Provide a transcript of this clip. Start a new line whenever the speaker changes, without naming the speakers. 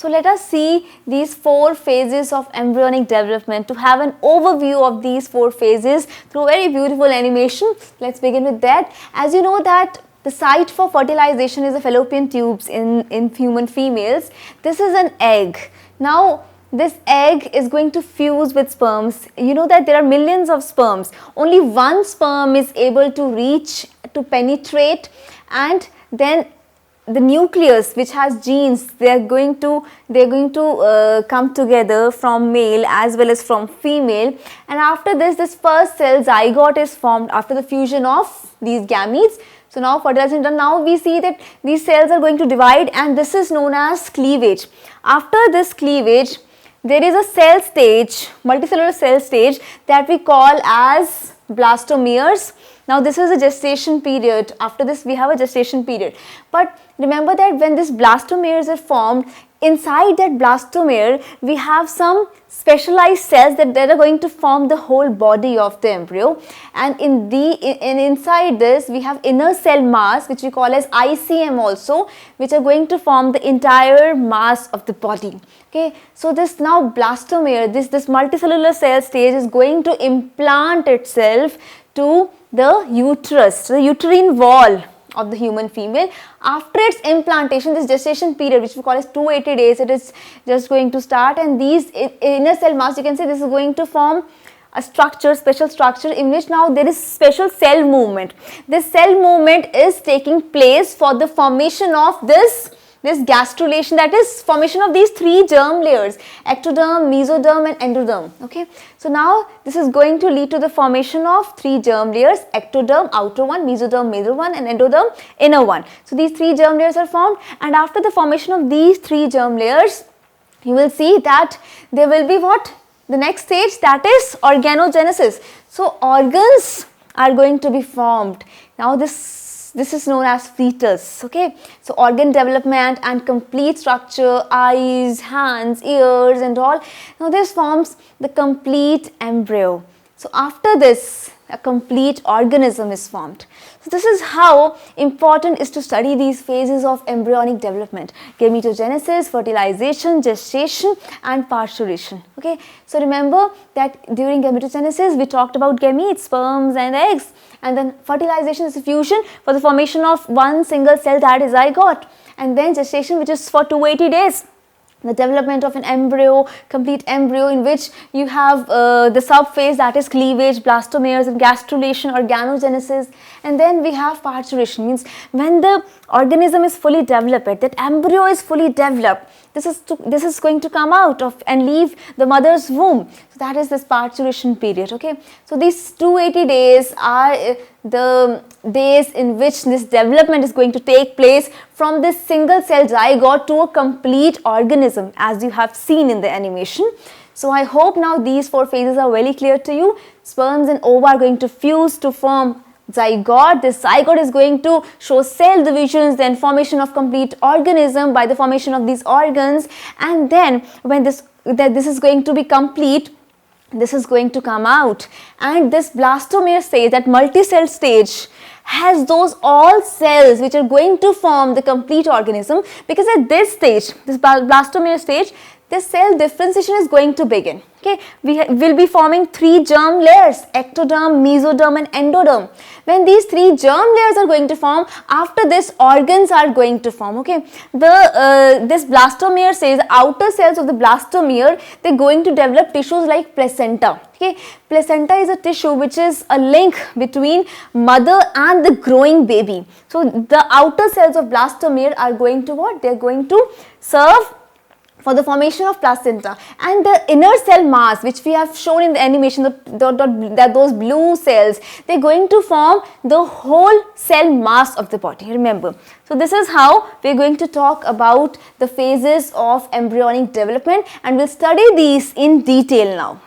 So let us see these 4 phases of embryonic development to have an overview of these 4 phases through very beautiful animation. Let's begin with that. As you know that the site for fertilization is the fallopian tubes in human females. This is an egg. Now this egg is going to fuse with sperms. You know that there are millions of sperms. Only one sperm is able to reach, to penetrate, and then the nucleus which has genes, they are going to come together from male as well as from female, and after this first cell zygote is formed after the fusion of these gametes. So now fertilization done. Now we see that these cells are going to divide, and this is known as cleavage. After this cleavage, there is a cell stage, multicellular cell stage, that we call as blastomeres. Now this is a gestation period. After this we have a gestation period. But remember that when this blastomeres are formed, inside that blastomere we have some specialized cells that are going to form the whole body of the embryo, and inside this we have inner cell mass, which we call as ICM also, which are going to form the entire mass of the body. Okay, so this now blastomere, this multicellular cell stage is going to implant itself to the uterus, the uterine wall of the human female. After its implantation, this gestation period, which we call as 280 days, it is just going to start, and these inner cell mass, you can see this is going to form a structure, special structure, in which now there is special cell movement. This cell movement is taking place for the formation of this gastrulation, that is formation of these 3 germ layers, ectoderm, mesoderm and endoderm. Okay, so now this is going to lead to the formation of 3 germ layers, ectoderm outer one, mesoderm middle one and endoderm inner one. So these 3 germ layers are formed, and after the formation of these 3 germ layers, you will see that there will be what? The next stage, that is organogenesis. So organs are going to be formed. Now this is known as fetus. Okay, so organ development and complete structure, eyes, hands, ears and all. Now this forms the complete embryo. So after this, a complete organism is formed. So this is how important is to study these phases of embryonic development: gametogenesis, fertilization, gestation and parturition. Okay, so remember that during gametogenesis we talked about gametes, sperms and eggs, and then fertilization is a fusion for the formation of one single cell, that is zygote, and then gestation, which is for 280 days. The development of an embryo, complete embryo, in which you have the subphase, that is cleavage, blastomeres and gastrulation, organogenesis, and then we have parturition, means when the organism is fully developed, that embryo is fully developed, this is going to come out of and leave the mother's womb. So that is this parturition period. Okay, so these 280 days are the days in which this development is going to take place from this single cell zygote to a complete organism, as you have seen in the animation. So I hope now these 4 phases are very clear to you. Sperms and ova are going to fuse to form zygote. This zygote is going to show cell divisions, then formation of complete organism by the formation of these organs, and then when this is going to be complete, this is going to come out, and this blastomere stage, that multi-cell stage, has those all cells which are going to form the complete organism, because at this stage, this blastomere stage, this cell differentiation is going to begin. Okay, we will be forming 3 germ layers, ectoderm, mesoderm and endoderm. When these 3 germ layers are going to form, after this organs are going to form. Okay, this blastomere says the outer cells of the blastomere, they're going to develop tissues like placenta. Okay, placenta is a tissue which is a link between mother and the growing baby. So the outer cells of blastomere are going to what? They're going to serve for the formation of placenta, and the inner cell mass, which we have shown in the animation, those blue cells, they're going to form the whole cell mass of the body, remember. So this is how we're going to talk about the phases of embryonic development, and we'll study these in detail now.